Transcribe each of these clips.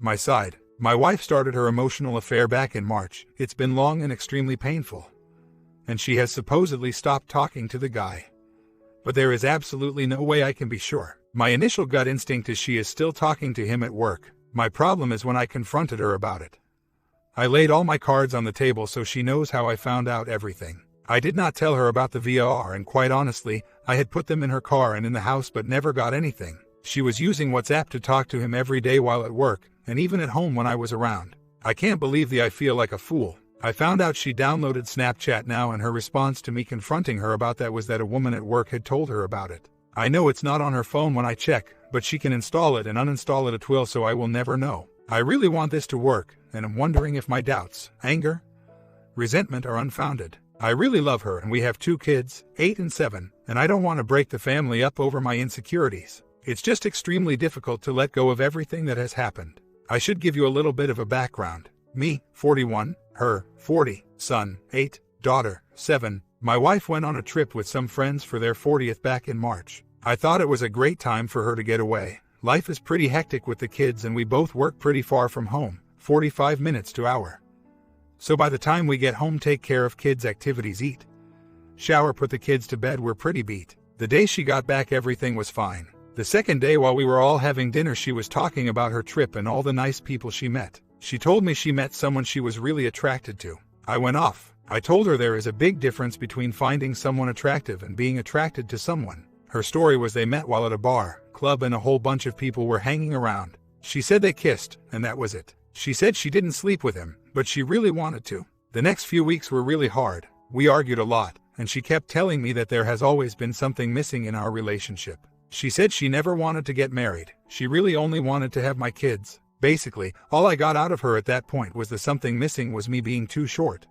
My side. My wife started her emotional affair back in March. It's been long and extremely painful. And she has supposedly stopped talking to the guy. But there is absolutely no way I can be sure. My initial gut instinct is she is still talking to him at work. My problem is when I confronted her about it. I laid all my cards on the table so she knows how I found out everything. I did not tell her about the VAR, and quite honestly, I had put them in her car and in the house but never got anything. She was using WhatsApp to talk to him every day while at work, and even at home when I was around. I can't believe I feel like a fool. I found out she downloaded Snapchat now, and her response to me confronting her about that was that a woman at work had told her about it. I know it's not on her phone when I check, but she can install it and uninstall it at will, so I will never know. I really want this to work, and I'm wondering if my doubts, anger, resentment are unfounded. I really love her and we have 2 kids, 8 and 7, and I don't want to break the family up over my insecurities. It's just extremely difficult to let go of everything that has happened. I should give you a little bit of a background. Me, 41, her, 40, son, 8, daughter, 7. My wife went on a trip with some friends for their 40th back in March. I thought it was a great time for her to get away. Life is pretty hectic with the kids and we both work pretty far from home, 45 minutes to hour. So by the time we get home, take care of kids' activities, eat, shower, put the kids to bed, we're pretty beat. The day she got back everything was fine. The second day while we were all having dinner she was talking about her trip and all the nice people she met. She told me she met someone she was really attracted to. I went off. I told her there is a big difference between finding someone attractive and being attracted to someone. Her story was they met while at a bar, club, and a whole bunch of people were hanging around. She said they kissed, and that was it. She said she didn't sleep with him, but she really wanted to. The next few weeks were really hard. We argued a lot, and she kept telling me that there has always been something missing in our relationship. She said she never wanted to get married. She really only wanted to have my kids. Basically, all I got out of her at that point was the something missing was me being too short.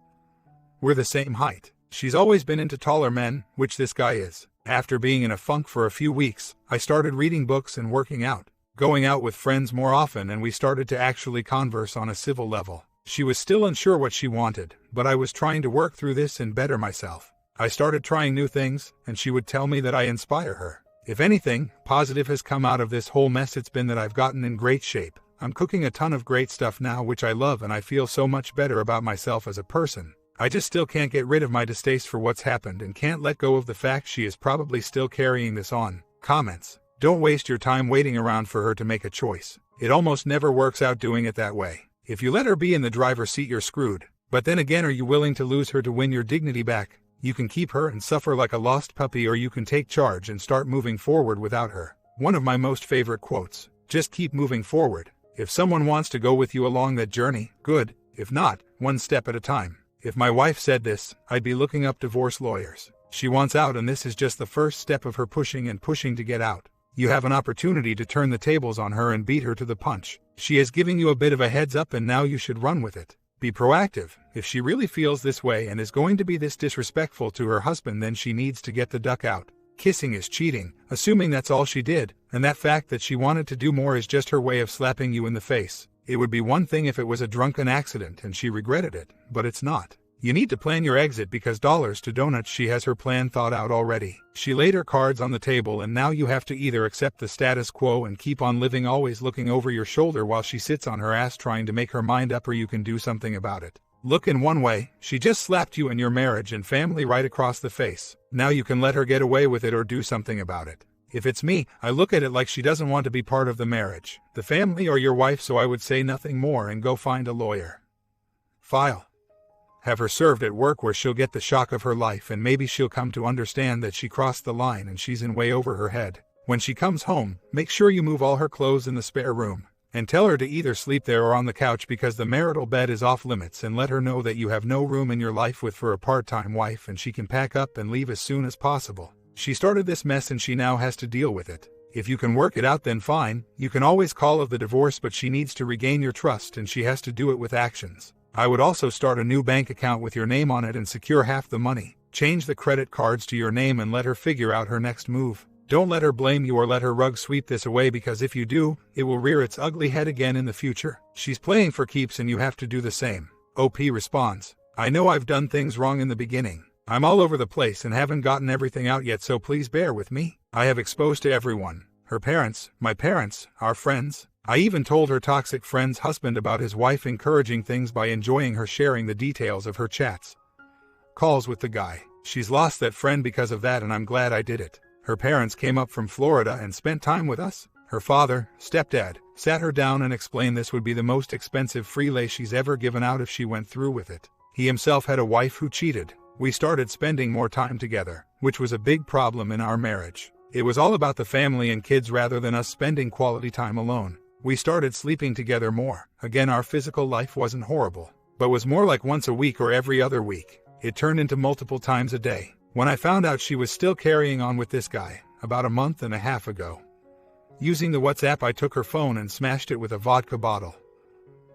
We're the same height. She's always been into taller men, which this guy is. After being in a funk for a few weeks, I started reading books and working out, going out with friends more often, and we started to actually converse on a civil level. She was still unsure what she wanted, but I was trying to work through this and better myself. I started trying new things, and she would tell me that I inspire her. If anything positive has come out of this whole mess, it's been that I've gotten in great shape. I'm cooking a ton of great stuff now, which I love, and I feel so much better about myself as a person. I just still can't get rid of my distaste for what's happened and can't let go of the fact she is probably still carrying this on. Comments. Don't waste your time waiting around for her to make a choice. It almost never works out doing it that way. If you let her be in the driver's seat, you're screwed. But then again, are you willing to lose her to win your dignity back? You can keep her and suffer like a lost puppy, or you can take charge and start moving forward without her. One of my most favorite quotes. Just keep moving forward. If someone wants to go with you along that journey, good. If not, one step at a time. If my wife said this, I'd be looking up divorce lawyers. She wants out, and this is just the first step of her pushing to get out. You have an opportunity to turn the tables on her and beat her to the punch. She is giving you a bit of a heads up, and now you should run with it. Be proactive. If she really feels this way and is going to be this disrespectful to her husband, then she needs to get the duck out. Kissing is cheating, assuming that's all she did, and that fact that she wanted to do more is just her way of slapping you in the face. It would be one thing if it was a drunken accident and she regretted it, but it's not. You need to plan your exit, because dollars to donuts, she has her plan thought out already. She laid her cards on the table, and now you have to either accept the status quo and keep on living always looking over your shoulder while she sits on her ass trying to make her mind up, or you can do something about it. Look in one way, she just slapped you and your marriage and family right across the face. Now you can let her get away with it or do something about it. If it's me, I look at it like she doesn't want to be part of the marriage, the family, or your wife, so I would say nothing more and go find a lawyer. File. Have her served at work where she'll get the shock of her life, and maybe she'll come to understand that she crossed the line and she's in way over her head. When she comes home, make sure you move all her clothes in the spare room, and tell her to either sleep there or on the couch, because the marital bed is off limits, and let her know that you have no room in your life for a part-time wife, and she can pack up and leave as soon as possible. She started this mess and she now has to deal with it. If you can work it out, then fine. You can always call of the divorce, but she needs to regain your trust, and she has to do it with actions. I would also start a new bank account with your name on it and secure half the money. Change the credit cards to your name and let her figure out her next move. Don't let her blame you or let her rug sweep this away, because if you do, it will rear its ugly head again in the future. She's playing for keeps and you have to do the same. OP responds. I know I've done things wrong in the beginning. I'm all over the place and haven't gotten everything out yet, so please bear with me. I have exposed to everyone, her parents, my parents, our friends, I even told her toxic friend's husband about his wife encouraging things by enjoying her sharing the details of her chats, calls with the guy. She's lost that friend because of that, and I'm glad I did it. Her parents came up from Florida and spent time with us. Her father, stepdad, sat her down and explained this would be the most expensive free lay she's ever given out if she went through with it. He himself had a wife who cheated. We started spending more time together, which was a big problem in our marriage. It was all about the family and kids rather than us spending quality time alone. We started sleeping together more. Again, our physical life wasn't horrible, but was more like once a week or every other week. It turned into multiple times a day. When I found out she was still carrying on with this guy, about a month and a half ago, using the WhatsApp, I took her phone and smashed it with a vodka bottle.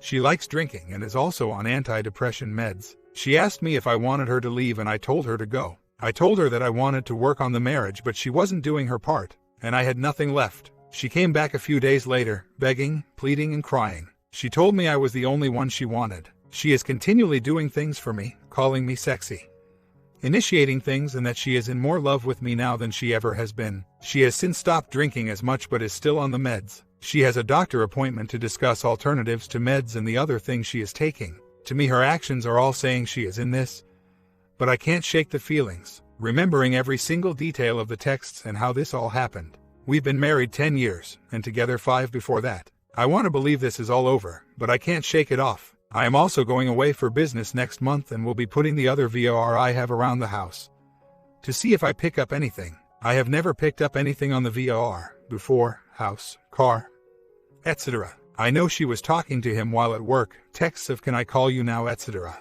She likes drinking and is also on antidepressant meds. She asked me if I wanted her to leave and I told her to go. I told her that I wanted to work on the marriage, but she wasn't doing her part, and I had nothing left. She came back a few days later, begging, pleading, and crying. She told me I was the only one she wanted. She is continually doing things for me, calling me sexy, initiating things, and that she is in more love with me now than she ever has been. She has since stopped drinking as much but is still on the meds. She has a doctor appointment to discuss alternatives to meds and the other things she is taking. To me, her actions are all saying she is in this, but I can't shake the feelings, remembering every single detail of the texts and how this all happened. We've been married 10 years, and together 5 before that. I want to believe this is all over, but I can't shake it off. I am also going away for business next month and will be putting the other VOR I have around the house to see if I pick up anything. I have never picked up anything on the VOR before, house, car, etc. I know she was talking to him while at work, texts of "can I call you now," etc.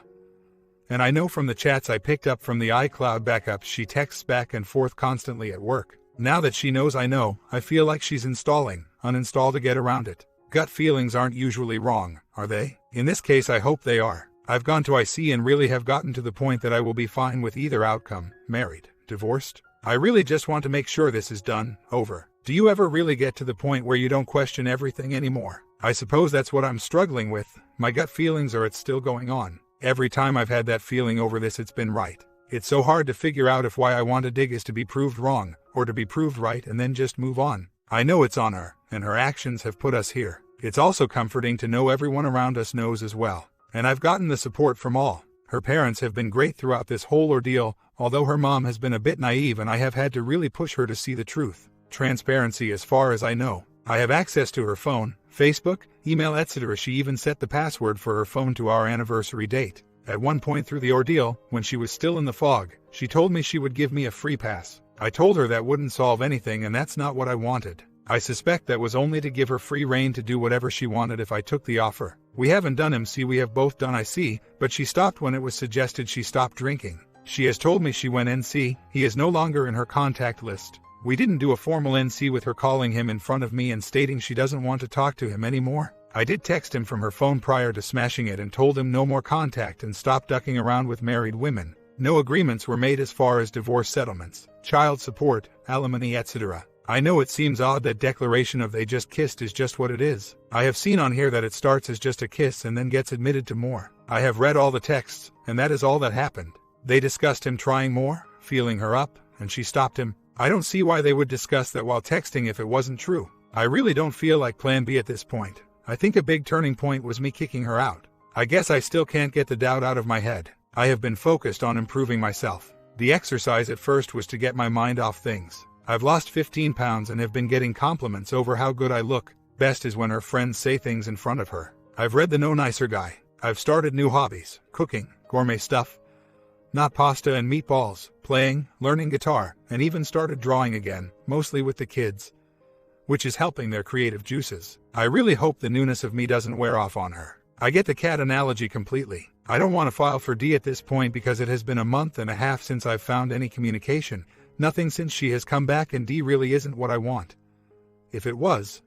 And I know from the chats I picked up from the iCloud backups she texts back and forth constantly at work. Now that she knows I know, I feel like she's uninstall to get around it. Gut feelings aren't usually wrong, are they? In this case, I hope they are. I've gone to IC and really have gotten to the point that I will be fine with either outcome, married, divorced. I really just want to make sure this is done, over. Do you ever really get to the point where you don't question everything anymore? I suppose that's what I'm struggling with. My gut feelings are it's still going on. Every time I've had that feeling over this, it's been right. It's so hard to figure out if why I want to dig is to be proved wrong, or to be proved right and then just move on. I know it's on her, and her actions have put us here. It's also comforting to know everyone around us knows as well. And I've gotten the support from all. Her parents have been great throughout this whole ordeal, although her mom has been a bit naive and I have had to really push her to see the truth. Transparency as far as I know. I have access to her phone, Facebook, email, etc. She even set the password for her phone to our anniversary date. At one point through the ordeal, when she was still in the fog, she told me she would give me a free pass. I told her that wouldn't solve anything and that's not what I wanted. I suspect that was only to give her free rein to do whatever she wanted if I took the offer. We haven't done MC, we have both done IC, but she stopped when it was suggested she stop drinking. She has told me she went NC, he is no longer in her contact list. We didn't do a formal NC with her calling him in front of me and stating she doesn't want to talk to him anymore. I did text him from her phone prior to smashing it and told him no more contact and stop ducking around with married women. No agreements were made as far as divorce settlements, child support, alimony, etc. I know it seems odd that declaration of they just kissed is just what it is. I have seen on here that it starts as just a kiss and then gets admitted to more. I have read all the texts, and that is all that happened. They discussed him trying more, feeling her up, and she stopped him. I don't see why they would discuss that while texting if it wasn't true. I really don't feel like plan B at this point. I think a big turning point was me kicking her out. I guess I still can't get the doubt out of my head. I have been focused on improving myself. The exercise at first was to get my mind off things. I've lost 15 pounds and have been getting compliments over how good I look. Best is when her friends say things in front of her. I've read The No Nicer Guy. I've started new hobbies, cooking, gourmet stuff, not pasta and meatballs, playing, learning guitar, and even started drawing again, mostly with the kids, which is helping their creative juices. I really hope the newness of me doesn't wear off on her. I get the cat analogy completely. I don't want to file for D at this point because it has been a month and a half since I've found any communication. Nothing since she has come back, and D really isn't what I want. If it was,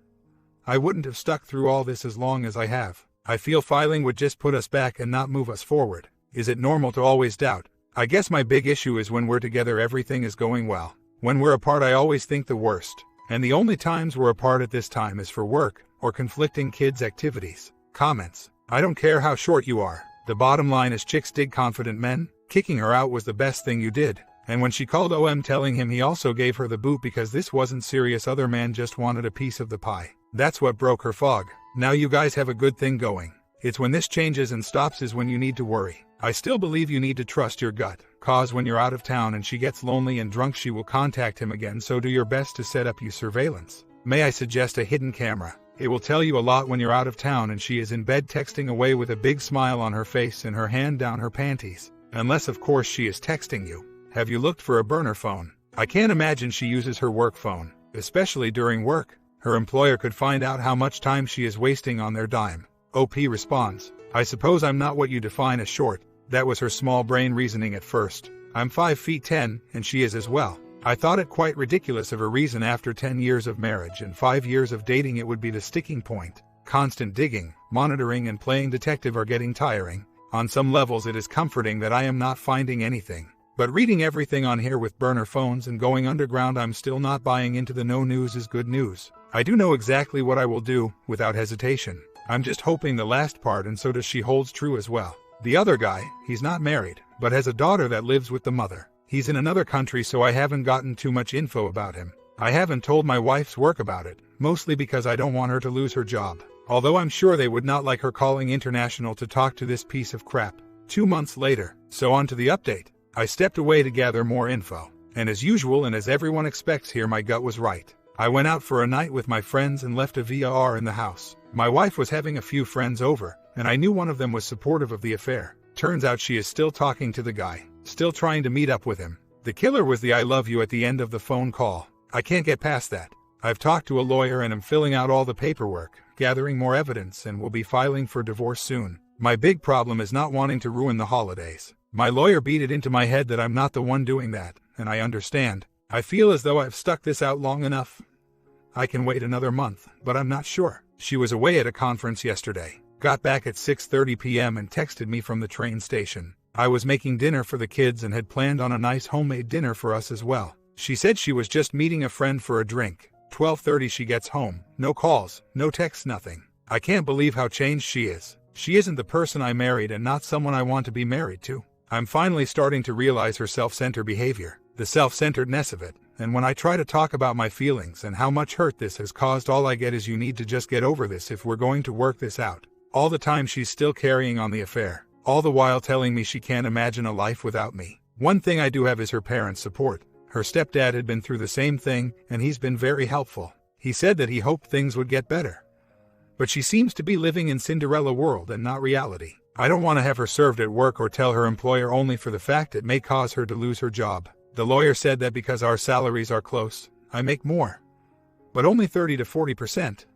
I wouldn't have stuck through all this as long as I have. I feel filing would just put us back and not move us forward. Is it normal to always doubt? I guess my big issue is when we're together everything is going well. When we're apart I always think the worst. And the only times we're apart at this time is for work or conflicting kids' activities. Comments. I don't care how short you are. The bottom line is chicks dig confident men. Kicking her out was the best thing you did. And when she called OM telling him he also gave her the boot because this wasn't serious, other man just wanted a piece of the pie. That's what broke her fog. Now you guys have a good thing going. It's when this changes and stops is when you need to worry. I still believe you need to trust your gut, cause when you're out of town and she gets lonely and drunk she will contact him again, so do your best to set up you surveillance. May I suggest a hidden camera? It will tell you a lot when you're out of town and she is in bed texting away with a big smile on her face and her hand down her panties. Unless of course she is texting you. Have you looked for a burner phone? I can't imagine she uses her work phone, especially during work. Her employer could find out how much time she is wasting on their dime. OP responds, I suppose I'm not what you define as short. That was her small brain reasoning at first. I'm 5 feet 10, and she is as well. I thought it quite ridiculous of a reason after 10 years of marriage and 5 years of dating it would be the sticking point. Constant digging, monitoring and playing detective are getting tiring. On some levels it is comforting that I am not finding anything. But reading everything on here with burner phones and going underground, I'm still not buying into the no news is good news. I do know exactly what I will do, without hesitation. I'm just hoping the last part, and so does she, holds true as well. The other guy, he's not married, but has a daughter that lives with the mother. He's in another country, so I haven't gotten too much info about him. I haven't told my wife's work about it, mostly because I don't want her to lose her job. Although I'm sure they would not like her calling international to talk to this piece of crap. 2 months later, so on to the update. I stepped away to gather more info. And as usual and as everyone expects here, my gut was right. I went out for a night with my friends and left a VAR in the house. My wife was having a few friends over, and I knew one of them was supportive of the affair. Turns out she is still talking to the guy, still trying to meet up with him. The killer was the I love you at the end of the phone call. I can't get past that. I've talked to a lawyer and am filling out all the paperwork, gathering more evidence, and will be filing for divorce soon. My big problem is not wanting to ruin the holidays. My lawyer beat it into my head that I'm not the one doing that, and I understand. I feel as though I've stuck this out long enough. I can wait another month, but I'm not sure. She was away at a conference yesterday. Got back at 6:30 p.m. and texted me from the train station. I was making dinner for the kids and had planned on a nice homemade dinner for us as well. She said she was just meeting a friend for a drink. 12:30 she gets home. No calls, no texts, nothing. I can't believe how changed she is. She isn't the person I married and not someone I want to be married to. I'm finally starting to realize her self-centered behavior, the self-centeredness of it, and when I try to talk about my feelings and how much hurt this has caused, all I get is you need to just get over this if we're going to work this out. All the time she's still carrying on the affair, all the while telling me she can't imagine a life without me. One thing I do have is her parents' support. Her stepdad had been through the same thing, and he's been very helpful. He said that he hoped things would get better. But she seems to be living in Cinderella world and not reality. I don't want to have her served at work or tell her employer only for the fact it may cause her to lose her job. The lawyer said that because our salaries are close, I make more. But only 30 to 40%.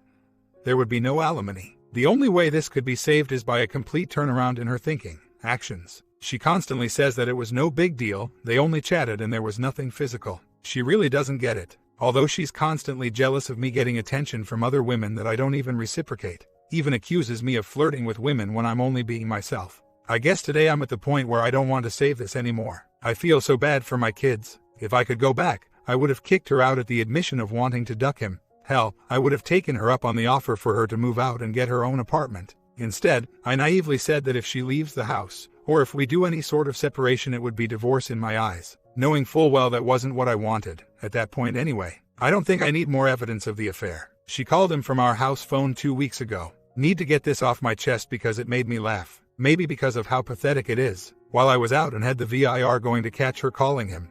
There would be no alimony. The only way this could be saved is by a complete turnaround in her thinking, actions. She constantly says that it was no big deal, they only chatted and there was nothing physical. She really doesn't get it. Although she's constantly jealous of me getting attention from other women that I don't even reciprocate. Even accuses me of flirting with women when I'm only being myself. I guess today I'm at the point where I don't want to save this anymore. I feel so bad for my kids. If I could go back, I would have kicked her out at the admission of wanting to duck him. Hell, I would have taken her up on the offer for her to move out and get her own apartment. Instead, I naively said that if she leaves the house, or if we do any sort of separation, it would be divorce in my eyes, knowing full well that wasn't what I wanted, at that point anyway. I don't think I need more evidence of the affair. She called him from our house phone 2 weeks ago. Need to get this off my chest because it made me laugh. Maybe because of how pathetic it is. While I was out and had the VIR going to catch her calling him.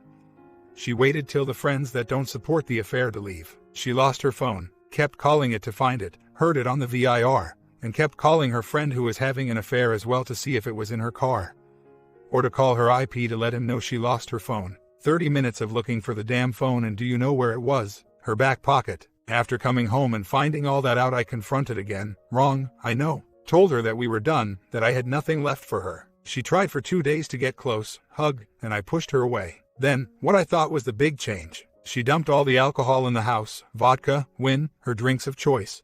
She waited till the friends that don't support the affair to leave. She lost her phone, kept calling it to find it, heard it on the VIR, and kept calling her friend who was having an affair as well to see if it was in her car. Or to call her IP to let him know she lost her phone. 30 minutes of looking for the damn phone, and do you know where it was? Her back pocket. After coming home and finding all that out, I confronted again. Wrong, I know. Told her that we were done, that I had nothing left for her. She tried for 2 days to get close, hug, and I pushed her away. Then, what I thought was the big change. She dumped all the alcohol in the house, vodka, wine, her drinks of choice,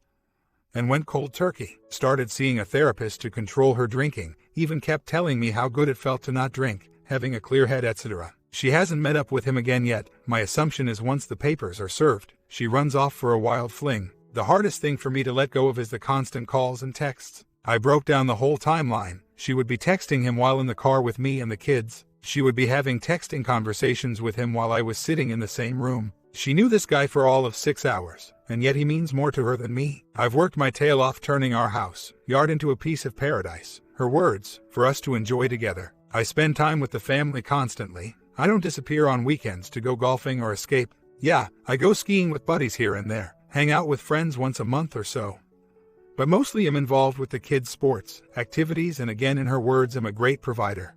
and went cold turkey. Started seeing a therapist to control her drinking, even kept telling me how good it felt to not drink, having a clear head, etc. She hasn't met up with him again yet. My assumption is once the papers are served, she runs off for a wild fling. The hardest thing for me to let go of is the constant calls and texts. I broke down the whole timeline. She would be texting him while in the car with me and the kids. She would be having texting conversations with him while I was sitting in the same room. She knew this guy for all of 6 hours, and yet he means more to her than me. I've worked my tail off turning our house, yard into a piece of paradise, her words, for us to enjoy together. I spend time with the family constantly. I don't disappear on weekends to go golfing or escape. Yeah, I go skiing with buddies here and there, hang out with friends once a month or so. But mostly am involved with the kids' sports, activities, and again in her words am a great provider.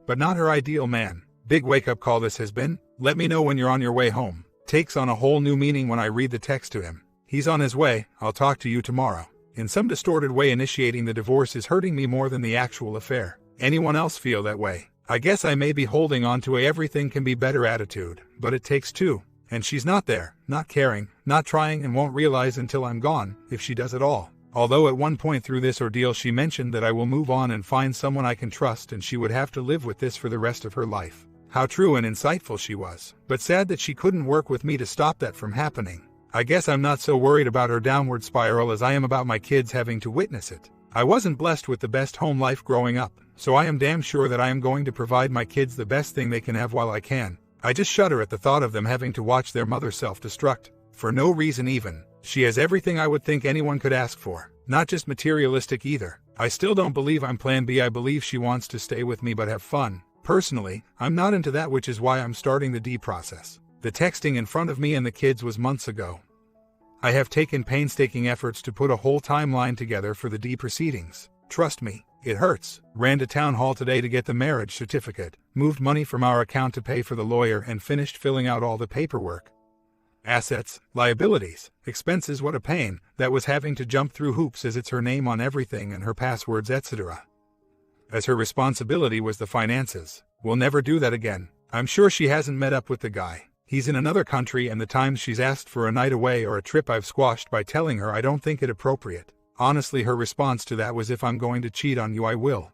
But not her ideal man. Big wake-up call this has been. Let me know when you're on your way home. Takes on a whole new meaning when I read the text to him. He's on his way, I'll talk to you tomorrow. In some distorted way, initiating the divorce is hurting me more than the actual affair. Anyone else feel that way? I guess I may be holding on to a everything can be better attitude, but it takes two. And she's not there, not caring, not trying, and won't realize until I'm gone, if she does at all. Although at one point through this ordeal she mentioned that I will move on and find someone I can trust and she would have to live with this for the rest of her life. How true and insightful she was, but sad that she couldn't work with me to stop that from happening. I guess I'm not so worried about her downward spiral as I am about my kids having to witness it. I wasn't blessed with the best home life growing up, so I am damn sure that I am going to provide my kids the best thing they can have while I can. I just shudder at the thought of them having to watch their mother self-destruct. For no reason even. She has everything I would think anyone could ask for. Not just materialistic either. I still don't believe I'm plan B. I believe she wants to stay with me but have fun. Personally, I'm not into that, which is why I'm starting the D process. The texting in front of me and the kids was months ago. I have taken painstaking efforts to put a whole timeline together for the D proceedings. Trust me, it hurts. Ran to town hall today to get the marriage certificate, moved money from our account to pay for the lawyer, and finished filling out all the paperwork. Assets, liabilities, expenses, what a pain. That was having to jump through hoops as it's her name on everything and her passwords, etc. As her responsibility was the finances. We'll never do that again. I'm sure she hasn't met up with the guy. He's in another country, and the times she's asked for a night away or a trip I've squashed by telling her I don't think it appropriate. Honestly, her response to that was, if I'm going to cheat on you, I will.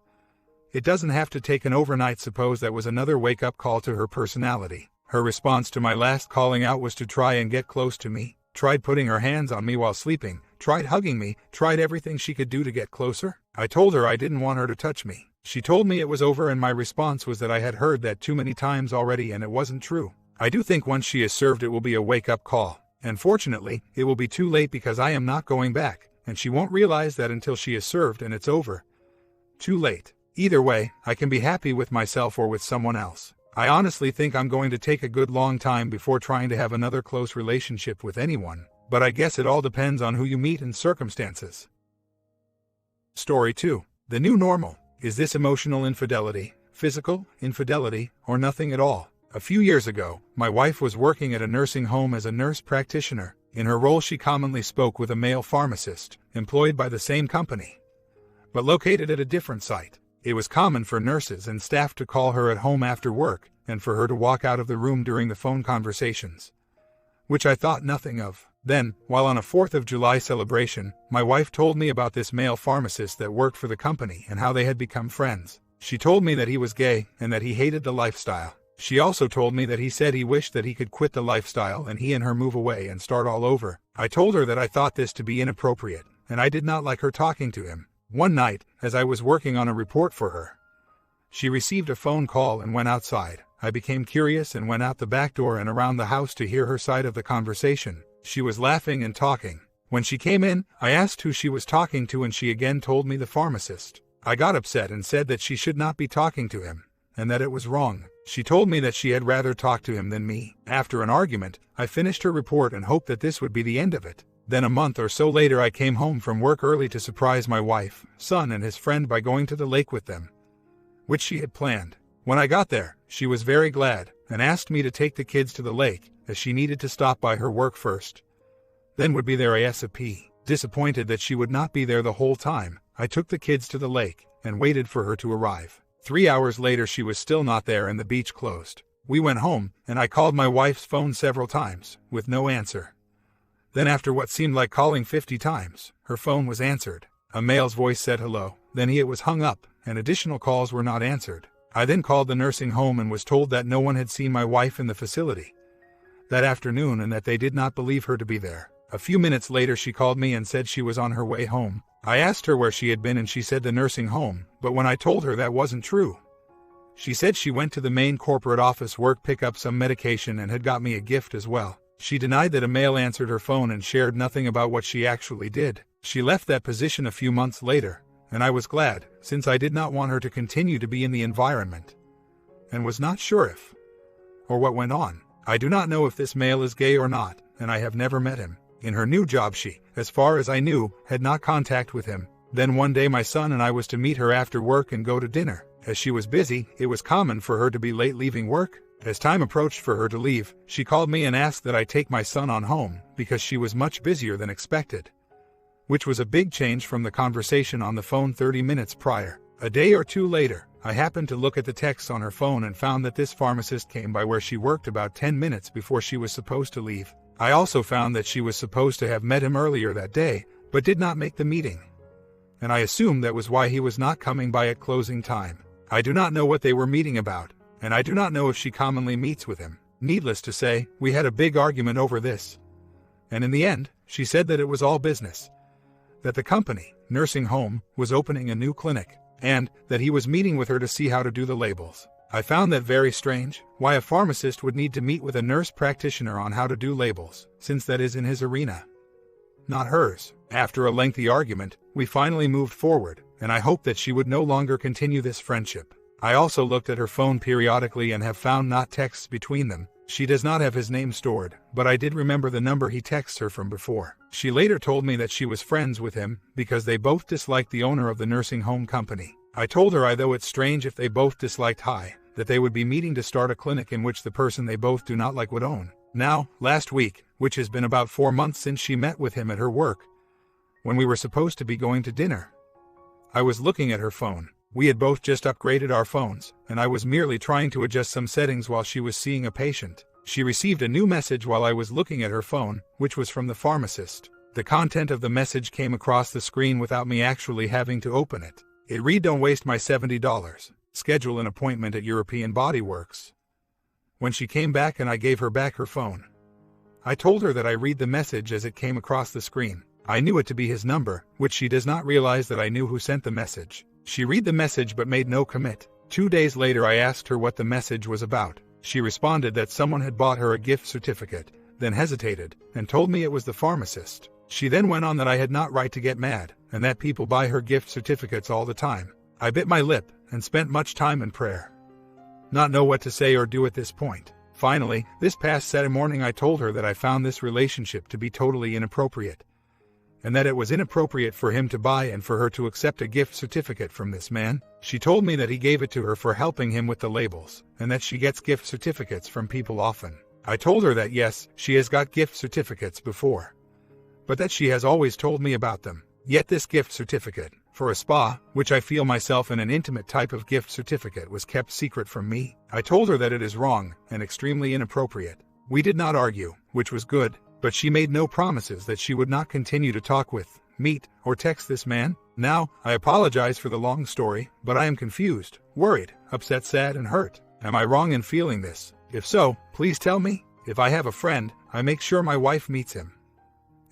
It doesn't have to take an overnight. Suppose that was another wake-up call to her personality. Her response to my last calling out was to try and get close to me. Tried putting her hands on me while sleeping. Tried hugging me. Tried everything she could do to get closer. I told her I didn't want her to touch me. She told me it was over, and my response was that I had heard that too many times already and it wasn't true. I do think once she is served it will be a wake-up call. And fortunately, it will be too late because I am not going back, and she won't realize that until she is served and it's over. Too late. Either way, I can be happy with myself or with someone else. I honestly think I'm going to take a good long time before trying to have another close relationship with anyone, but I guess it all depends on who you meet and circumstances. Story 2. The new normal. Is this emotional infidelity, physical infidelity, or nothing at all? A few years ago, my wife was working at a nursing home as a nurse practitioner. In her role, she commonly spoke with a male pharmacist, employed by the same company, but located at a different site. It was common for nurses and staff to call her at home after work, and for her to walk out of the room during the phone conversations, which I thought nothing of. Then, while on a 4th of July celebration, my wife told me about this male pharmacist that worked for the company and how they had become friends. She told me that he was gay and that he hated the lifestyle. She also told me that he said he wished that he could quit the lifestyle and he and her move away and start all over. I told her that I thought this to be inappropriate, and I did not like her talking to him. One night, as I was working on a report for her, she received a phone call and went outside. I became curious and went out the back door and around the house to hear her side of the conversation. She was laughing and talking. When she came in, I asked who she was talking to, and she again told me the pharmacist. I got upset and said that she should not be talking to him, and that it was wrong. She told me that she had rather talk to him than me. After an argument, I finished her report and hoped that this would be the end of it. Then a month or so later I came home from work early to surprise my wife, son, and his friend by going to the lake with them, which she had planned. When I got there, she was very glad and asked me to take the kids to the lake, as she needed to stop by her work first. Then would be there ASAP. Disappointed that she would not be there the whole time, I took the kids to the lake and waited for her to arrive. 3 hours later she was still not there and the beach closed. We went home, and I called my wife's phone several times, with no answer. Then after what seemed like calling 50 times, her phone was answered. A male's voice said hello, then it was hung up, and additional calls were not answered. I then called the nursing home and was told that no one had seen my wife in the facility that afternoon and that they did not believe her to be there. A few minutes later she called me and said she was on her way home. I asked her where she had been and she said the nursing home, but when I told her that wasn't true, she said she went to the main corporate office work pick up some medication and had got me a gift as well. She denied that a male answered her phone and shared nothing about what she actually did. She left that position a few months later, and I was glad, since I did not want her to continue to be in the environment, and was not sure if or what went on. I do not know if this male is gay or not, and I have never met him. In her new job she, as far as I knew, had not contact with him. Then one day my son and I was to meet her after work and go to dinner. As she was busy, it was common for her to be late leaving work. As time approached for her to leave, she called me and asked that I take my son on home, because she was much busier than expected, which was a big change from the conversation on the phone 30 minutes prior. A day or two later, I happened to look at the texts on her phone and found that this pharmacist came by where she worked about 10 minutes before she was supposed to leave. I also found that she was supposed to have met him earlier that day, but did not make the meeting, and I assumed that was why he was not coming by at closing time. I do not know what they were meeting about, and I do not know if she commonly meets with him. Needless to say, we had a big argument over this, and in the end, she said that it was all business, that the company, nursing home, was opening a new clinic, and that he was meeting with her to see how to do the labels. I found that very strange, why a pharmacist would need to meet with a nurse practitioner on how to do labels, since that is in his arena, not hers. After a lengthy argument, we finally moved forward, and I hoped that she would no longer continue this friendship. I also looked at her phone periodically and have found not texts between them. She does not have his name stored, but I did remember the number he texts her from before. She later told me that she was friends with him because they both disliked the owner of the nursing home company. I told her though it's strange if they both disliked that they would be meeting to start a clinic in which the person they both do not like would own. Now, last week, which has been about 4 months since she met with him at her work, when we were supposed to be going to dinner, I was looking at her phone. We had both just upgraded our phones, and I was merely trying to adjust some settings while she was seeing a patient. She received a new message while I was looking at her phone, which was from the pharmacist. The content of the message came across the screen without me actually having to open it. It read, "Don't waste my $70. Schedule an appointment at European Body Works." When she came back and I gave her back her phone, I told her that I read the message as it came across the screen. I knew it to be his number, which she does not realize that I knew who sent the message. She read the message but made no commit. 2 days later I asked her what the message was about. She responded that someone had bought her a gift certificate, then hesitated, and told me it was the pharmacist. She then went on that I had not right to get mad, and that people buy her gift certificates all the time. I bit my lip, and spent much time in prayer. Not know what to say or do at this point. Finally, this past Saturday morning I told her that I found this relationship to be totally inappropriate, and that it was inappropriate for him to buy and for her to accept a gift certificate from this man. She told me that he gave it to her for helping him with the labels, and that she gets gift certificates from people often. I told her that yes, she has got gift certificates before, but that she has always told me about them. Yet this gift certificate, for a spa, which I feel myself in an intimate type of gift certificate, was kept secret from me. I told her that it is wrong and extremely inappropriate. We did not argue, which was good, but she made no promises that she would not continue to talk with, meet, or text this man. Now, I apologize for the long story, but I am confused, worried, upset, sad, and hurt. Am I wrong in feeling this? If so, please tell me. If I have a friend, I make sure my wife meets him,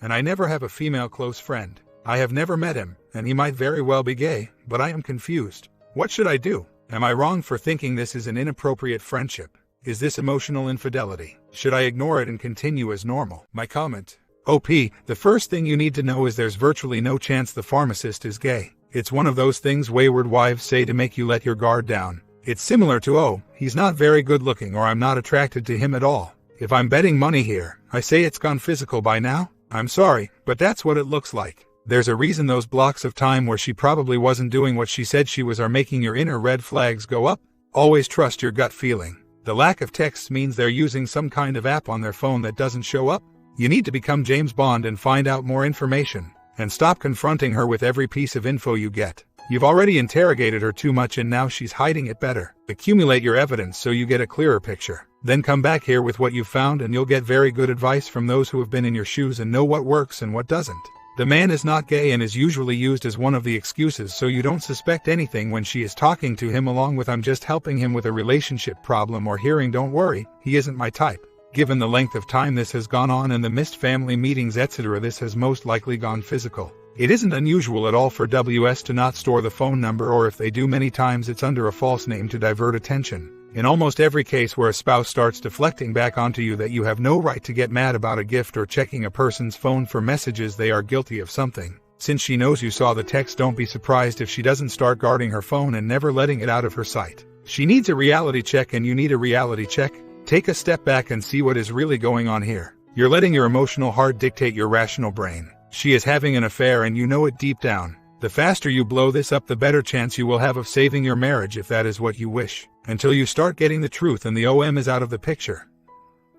and I never have a female close friend. I have never met him, and he might very well be gay, but I am confused. What should I do? Am I wrong for thinking this is an inappropriate friendship? Is this emotional infidelity? Should I ignore it and continue as normal? My comment: OP, the first thing you need to know is there's virtually no chance the pharmacist is gay. It's one of those things wayward wives say to make you let your guard down. It's similar to, oh, he's not very good looking, or I'm not attracted to him at all. If I'm betting money here, I say it's gone physical by now. I'm sorry, but that's what it looks like. There's a reason those blocks of time where she probably wasn't doing what she said she was are making your inner red flags go up. Always trust your gut feeling. The lack of texts means they're using some kind of app on their phone that doesn't show up. You need to become James Bond and find out more information, and stop confronting her with every piece of info you get. You've already interrogated her too much and now she's hiding it better. Accumulate your evidence so you get a clearer picture. Then come back here with what you've found and you'll get very good advice from those who have been in your shoes and know what works and what doesn't. The man is not gay and is usually used as one of the excuses so you don't suspect anything when she is talking to him, along with "I'm just helping him with a relationship problem," or hearing "Don't worry, he isn't my type." Given the length of time this has gone on and the missed family meetings etc., this has most likely gone physical. It isn't unusual at all for WS to not store the phone number, or if they do many times it's under a false name to divert attention. In almost every case where a spouse starts deflecting back onto you that you have no right to get mad about a gift or checking a person's phone for messages, they are guilty of something. Since she knows you saw the text, don't be surprised if she doesn't start guarding her phone and never letting it out of her sight. She needs a reality check and you need a reality check. Take a step back and see what is really going on here. You're letting your emotional heart dictate your rational brain. She is having an affair and you know it deep down. The faster you blow this up, the better chance you will have of saving your marriage if that is what you wish. Until you start getting the truth and the OM is out of the picture,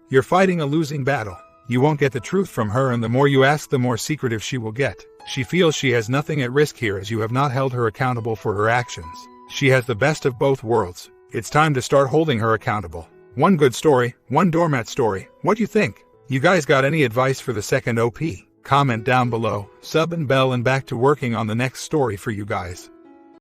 you're fighting a losing battle. You won't get the truth from her, and the more you ask, the more secretive she will get. She feels she has nothing at risk here as you have not held her accountable for her actions. She has the best of both worlds. It's time to start holding her accountable. One good story, one doormat story. What do you think? You guys got any advice for the second OP? Comment down below, sub and bell, and back to working on the next story for you guys.